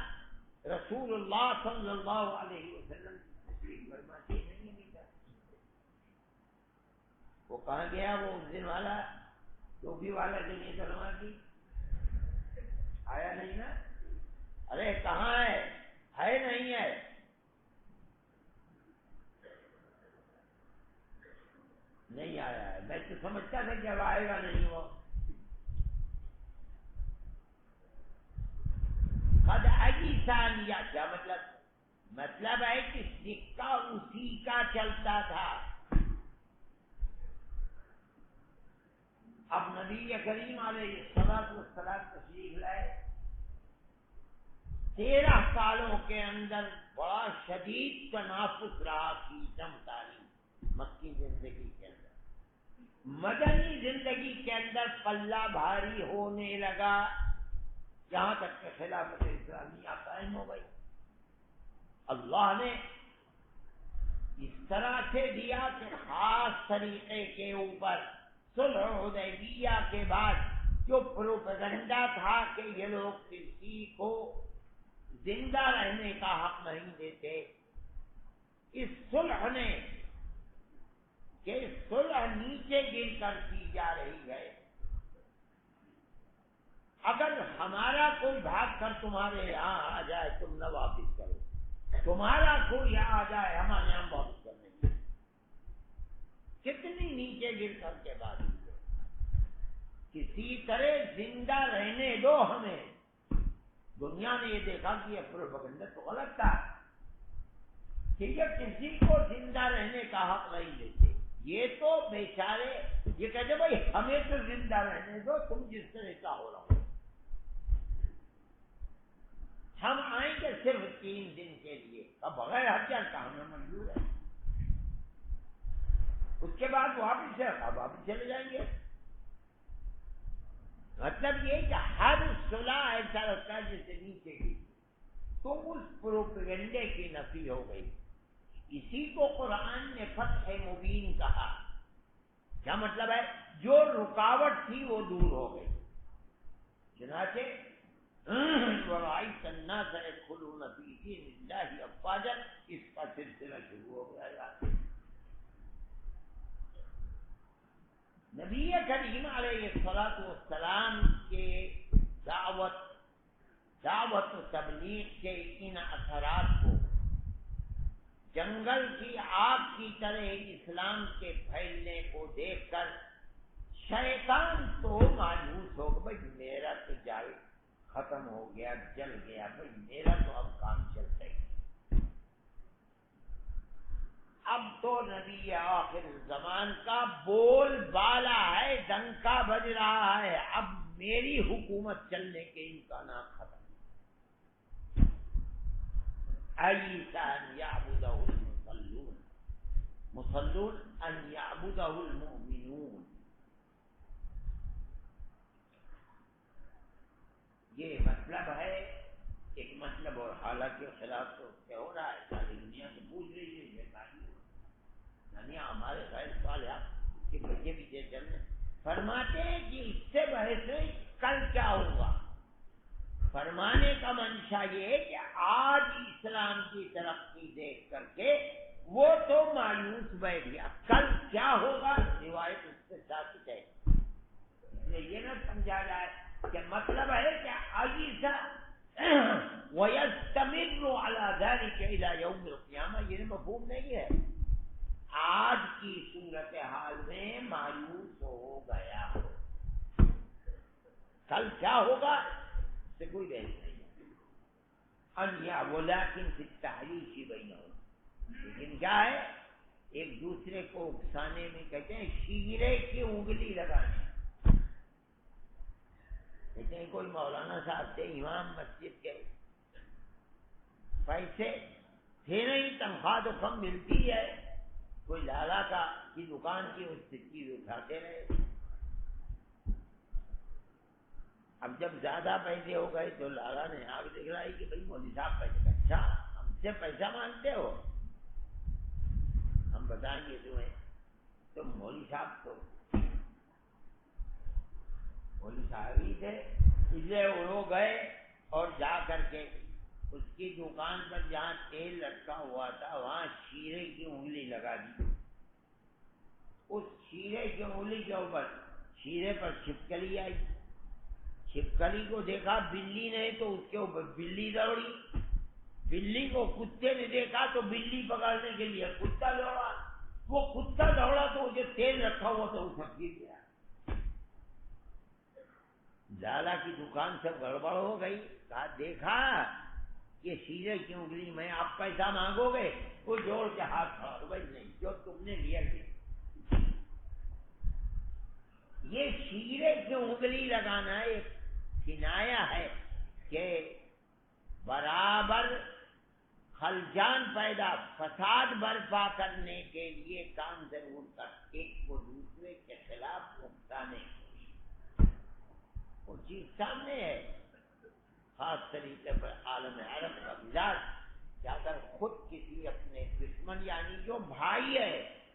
رسول اللہ صلی اللہ علیہ وسلم فرماتے نہیں تھا۔ وہ کہاں گیا وہ اس دن والا ٹوپی والا جو یہ سلمان کی آیا نہیں نا؟ ارے کہاں ہے نہیں ہے؟ نہیں آیا ہے، میں تو سمجھتا تھا کہ اب آئے گا نہیں وہ۔ قد عیسان، یا کیا مطلب ہے کہ سکہ اسی کا چلتا تھا۔ اب نبی کریم علیہ السلام تشریف لائے، 13 سالوں کے اندر بڑا شدید تنافس رہا کی جمتاری مکی زندگی کے اندر، مدنی زندگی کے اندر پلہ بھاری ہونے لگا، یہاں تک کہ خلافت اسلامیہ قائم ہو گئی۔ اللہ نے اس طرح سے دیا کہ خاص طریقے کے اوپر صلح حدیبیہ کے بعد جو پروپیگنڈا تھا کہ یہ لوگ کسی کو زندہ رہنے کا حق نہیں دیتے، اس صلح نے کہ صلح نیچے گر کر کی جا رہی ہے، اگر ہمارا کوئی بھاگ کر تمہارے یہاں آ جائے تم نہ واپس کرو، تمہارا کوئی یہاں آ جائے ہمارے یہاں واپس کرنے کی، کتنی نیچے گر کر کے بات ہے، کسی طرح زندہ رہنے دو ہمیں۔ دنیا نے یہ دیکھا کہ یہ پروپیگنڈا تو غلط تھا کہ یہ کسی کو زندہ رہنے کا حق نہیں دیتے، یہ تو بیچارے یہ کہتے بھائی ہمیں تو زندہ رہنے دو، تم جس طرح کا ہو رہا ہو، ہم آئیں گے صرف 3 دن کے لیے، اب بغیر ہتھیار کا ہمیں منظور ہے، اس کے بعد واپس چلے جائیں گے۔ مطلب یہ کہ ہر صلح ایسا لگتا ہے جس سے نیچے کی، تو اس پروپیگنڈے کی نفی ہو گئی۔ اسی کو قرآن نے فتح مبین کہا۔ کیا مطلب ہے؟ جو رکاوٹ تھی وہ دور ہو گئی۔ چنانچہ وَرَأَيْتَ النَّاسَ يَدْخُلُونَ فِي دِينِ اللَّهِ أَفْوَاجًا، اس کا سلسلہ شروع ہو گیا۔ نبی کریم علیہ السلام کے دعوت و تبلیغ کے ان اثرات کو جنگل کی آگ کی طرح اسلام کے پھیلنے کو دیکھ کر شیطان تو مایوس ہو گیا، بھائی میرا تو جائے ختم ہو گیا، جل گیا، بھائی میرا تو اب کام چلتا ہی، اب تو نبی آخر زمان کا بول بالا ہے، ڈنکا بج رہا ہے، اب میری حکومت چلنے کے امکانات ختم۔ عیسی ان یعبدہ المصلون، مصلون ان یعبدہ المؤمنون، مطلب ہے ایک مطلب، اور حالانکہ خلاف تو کیا ہو رہا ہے، ساری دنیا سے پوچھ رہی ہے یہ یعنی ہمارے غیر سوال آپ کے بچے پیچھے چل رہے فرماتے ہیں کہ اس سے بحث ہے کل کیا ہوگا۔ فرمانے کا منشا یہ ہے کہ آج اسلام کی ترقی دیکھ کر کے وہ تو مایوس بیٹھ گیا، کل کیا ہوگا روایت اس سے ثابت ہے۔ اس لیے یہ نہ سمجھا جائے کہ مطلب ہے کہ عیسیٰ وَيَسْتَمِرُّ عَلَى ذَلِكَ إِلَى يَوْمِ الْقِيَامَةِ، یہ مفہوم نہیں ہے۔ آج کی صورتحال میں مایوس ہو گیا، کل کیا ہوگا اس سے کوئی بحث نہیں ہے۔ انیا ولیکن فی التحریش بینہم، لیکن کیا ہے ایک دوسرے کو اکسانے میں کہتے ہیں شیرے کی انگلی لگانے۔ کہتے ہیں کوئی مولانا صاحب تھے، امام مسجد کے، پیسے تھے نہیں، تنخواہ تو کم ملتی ہے، کوئی لالا کا کی دکان کی اس سے چیز اٹھاتے رہے۔ اب جب زیادہ پیسے ہو گئے تو لالا نے آگ دکھلائی کہ بھائی مولوی صاحب پیسے، اچھا ہم سے پیسہ مانگتے ہو، ہم بتائیں گے تمہیں۔ تو مولوی صاحب تو مولوی صاحب ہی تھے، اس لیے وہ گئے اور جا کر کے اس کی دکان پر جہاں تیل لٹکا ہوا تھا وہاں شیرے کی انگلی لگا دی۔ اس شیرے کی انگلی کے اوپر شیرے پر چھپکلی آئی، چھپکلی کو دیکھا بلی نے تو اس کے اوپر بلی دوڑی، بلی کو کتے نے دیکھا تو بلی پکڑنے کے لیے کتا دوڑا، وہ کتا دوڑا تو وہ جو تیل رکھا ہوا تھا وہ سب گر گیا۔ لالا کی دکان سے گڑبڑ ہو گئی، کہا دیکھا یہ شیرے کی انگلی میں آپ پیسہ مانگو گے، وہ جوڑ کے ہاتھ کھڑا، بھائی نہیں جو تم نے لیا یہ شیرے کی انگلی لگانا ایک کنایا ہے کہ برابر خلجان پیدا فساد برپا کرنے کے لیے کام ضرور کر، ایک کو دوسرے کے خلاف اکسانے وہ چیز سامنے ہے۔ خاص طریقے پر عالم عرب کا مزاج کہ اگر خود کسی اپنے دشمن یعنی جو بھائی ہے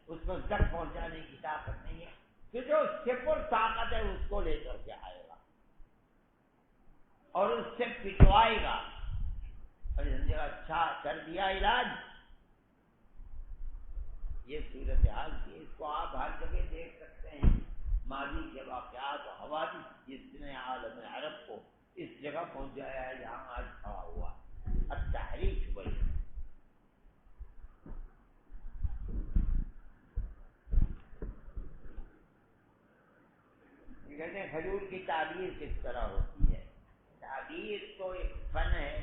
اس کو زخم پہنچانے کی طاقت نہیں ہے کہ جو سپر طاقت ہے اس کو لے کر کے آئے گا اور اس سے پٹوائے گا اور اچھا کر دیا علاج۔ یہ صورتحال کی، اس کو آپ ہر جگہ دیکھ سکتے ہیں، ماضی کے واقعات و حوادث جس نے عالم عرب کو اس جگہ پہنچایا ہے جہاں آج کھڑا ہوا۔ اب تحریک ہوئی، کہتے ہیں کھجور کی تعبیر کس طرح ہوتی ہے؟ تعبیر تو ایک فن ہے،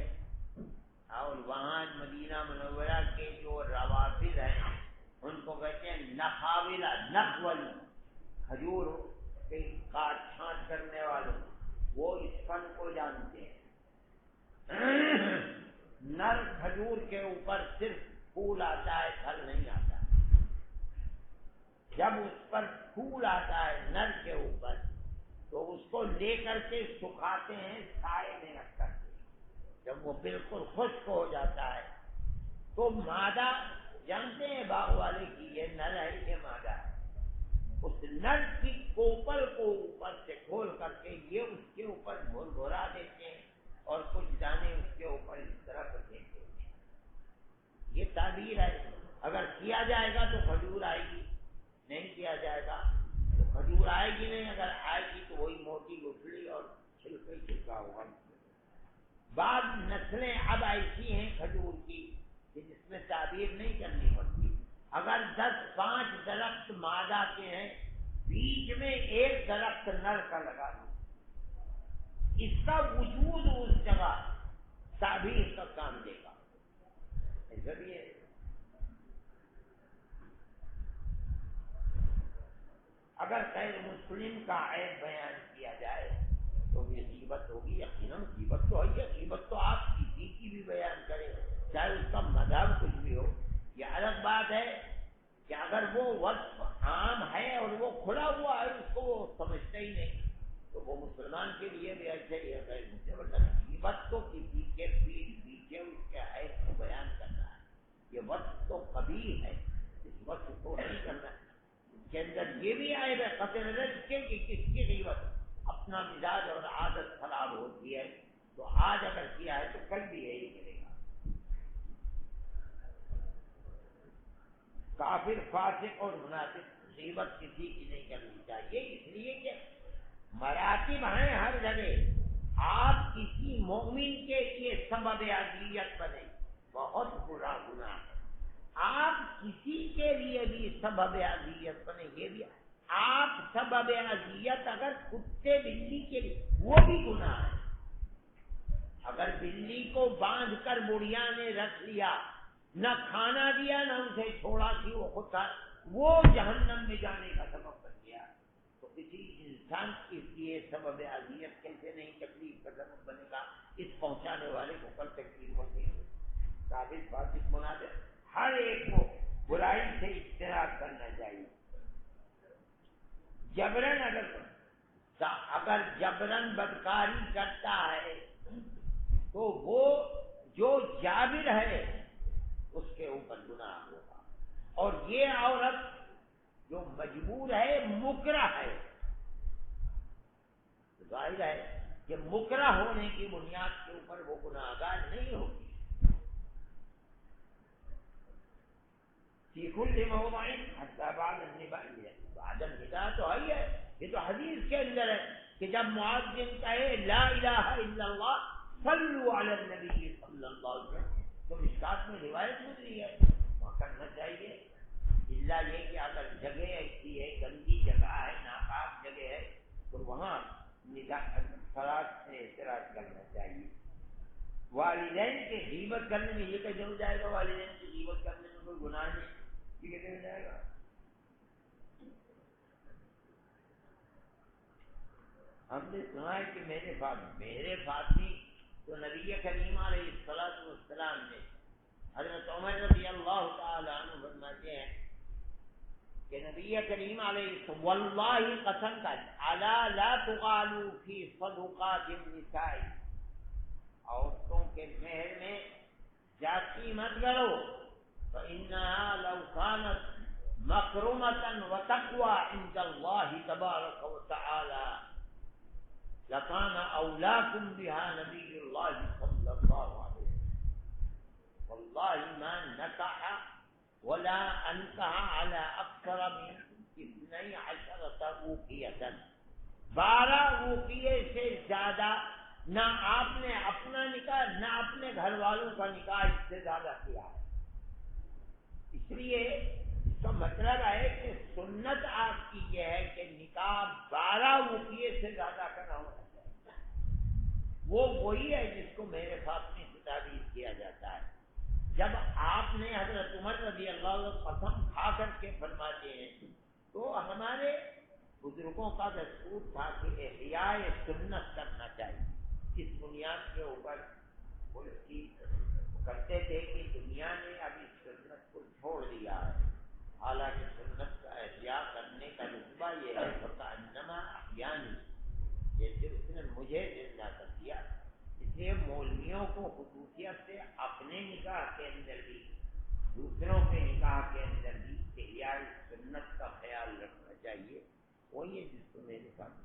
اور وہاں مدینہ منورہ کے جو روافض ہیں ان کو کہتے ہیں نخاولہ، نخول، کھجور کے کاٹ چھانٹ کرنے والوں، وہ اس فن کو جانتے ہیں۔ نر کھجور کے اوپر صرف پھول آتا ہے، پھل نہیں آتا۔ جب اس پر پھول آتا ہے نر کے اوپر تو اس کو لے کر کے سکھاتے ہیں سائے میں رکھ کر کے، جب وہ بالکل خشک ہو جاتا ہے تو مادہ جانتے ہیں باغ والے کی یہ نر ہے، یہ مادہ ہے، اس نر کی کوپل کو اوپر سے کھول کر کے یہ اس کے اوپر بھرا دیتے ہیں اور کچھ دانے اس کے اوپر اس طرح دیتے ہیں۔ یہ تعبیر ہے، اگر کیا جائے گا تو کھجور آئے گی، نہیں کیا جائے گا تو کھجور آئے گی نہیں، اگر آئے گی تو وہی موٹی گٹھلی اور چھلکا ہی چھلکا ہوگا۔ بعض نسلیں اب ایسی ہیں کھجور کی کہ جس میں تعبیر نہیں کرنی پڑتی، اگر 10-5 درخت مادہ کے ہیں بیچ میں ایک درخت نر کا لگا دو، اس کا وجود اس جگہ تعبیر کا کام دے گا۔ ذریعے اگر غیر مسلم کا عیب بیان کیا جائے تو یہ غیبت ہوگی، یقیناً غیبت تو ہے، غیبت تو آپ کسی کی بھی بیان کریں چاہے اس کا مذہب کچھ بھی ہو۔ یہ الگ بات ہے کہ اگر وہ وصف عام ہے اور وہ کھلا ہوا ہے اس کو وہ سمجھتے ہی نہیں تو وہ مسلمان کے لیے بھی ایسے ہی ہے، غیر مسلم غیبت تو کسی کے پیچھے اس کے عیب کو بیان کرنا ہے، یہ وقت تو کبھی ہے، اس وقت کو نہیں کرنا ہے۔ اس کے اندر یہ بھی عیب ہے قطع نظر کے کہ کس کی غیبت اپنا مزاج اور عادت خراب ہوتی ہے، تو آج اگر کیا ہے تو کل بھی یہی کرے گا۔ کافر، فاسق اور منافق غیبت کسی کی نہیں کرنی چاہیے، اس لیے کہ مراتب ہیں ہر جگہ۔ آپ کسی مومن کے لیے سبب اذیت بنے، بہت برا گناہ ہے۔ آپ کسی کے لیے بھی سبب اذیت بنے، یہ بھی آپ سبب اذیت اگر کتے بلی کے لیے، وہ بھی گناہ ہے۔ اگر بلی کو باندھ کر بڑھیا نے رکھ لیا، نہ کھانا دیا نہ اسے چھوڑا کہ وہ خود تھا، وہ جہنم میں جانے کا سبب بن گیا، تو کسی انسان کے لیے سبب اذیت کیسے نہیں تکلیف کا سبب بنے گا؟ اس پہنچانے والے کو کل تکلیف ہوتی ہے۔ ثابت فاسق منافق ہر ایک کو برائی سے اجتناب کرنا چاہیے۔ جبرن اگر جبرن بدکاری کرتا ہے تو وہ جو جابر ہے اس کے اوپر گناہ ہوگا، اور یہ عورت جو مجبور ہے مکرہ ہے، ظاہر ہے کہ مکرہ ہونے کی بنیاد کے اوپر وہ گناہ گار نہیں ہوگی۔ فی کل موضع حتی بعد النباء، بعد النباء تو ہے، یہ تو حدیث کے اندر ہے کہ جب مؤذن کہے لا الہ الا اللہ صلو علی النبی صلی اللہ علیہ وسلم، تو مشکات میں روایت گزری ہے، وہاں کرنا چاہیے۔ الا یہ کہ اگر جگہ ایسی ہے، گندی جگہ ہے، ناپاک جگہ ہے، تو وہاں صلاۃ سے اعتراض کرنا چاہیے۔ والدین کے غیبت کرنے میں یہ کیسے ہو جائے گا؟ والدین کی غیبت کرنے میں کوئی گناہ نہیں، یہ کیسے ہو جائے گا؟ ہم نے سنا ہے کہ میرے فاطمی تو نبی کریم علیہ الصلوۃ والسلام نے، حضرت عمر رضی اللہ تعالی عنہ فرماتے ہیں کہ نبی کریم علیہ واللہ قسم کا الا لا تغالوا فی صدقات النساء، عورتوں کے مہر میں زیادتی مت کرو، فإنها لو كانت مکرمة وتقوى عند الله تبارک وتعالى لکان اولاکم بها نبی اللہ صلی اللہ علیہ وسلم، واللہ ما نکح ولا انکح علی اکثر من 12 اوقیۃ، 12 اوقیے سے زیادہ نہ آپ نے اپنا نکاح نہ اپنے گھر والوں کا نکاح اس سے زیادہ کیا ہے۔ اس لیے اس کا مطلب ہے کہ سنت آپ کی یہ ہے کہ نکاح 12 اوقیے سے زیادہ کرنا ہونا چاہیے۔ وہ وہی ہے جس کو میرے فاطمی سے تعبیر کیا جاتا ہے۔ جب آپ نے حضرت عمر رضی اللہ عنہ قسم کھا کر کے فرماتے ہیں تو ہمارے بزرگوں کا دستور تھا کہ احیاء سنت کرنا چاہیے۔ اس بنیاد کے اوپر وہ اس کی کرتے تھے کہ دنیا نے اب اس سنت کو چھوڑ دیا ہے، حالانکہ سنت کا احیاء کرنے کا رتبہ یہ ہے فکأنما احیانی، جیسے اس نے مجھے زندہ کر دیا۔ اس لیے مولویوں کو خصوصیت سے اپنے نکاح کے اندر بھی دوسروں کے نکاح کے اندر بھی احیاء سنت کا خیال رکھنا چاہیے، وہی ہے جس کو میرے ساتھ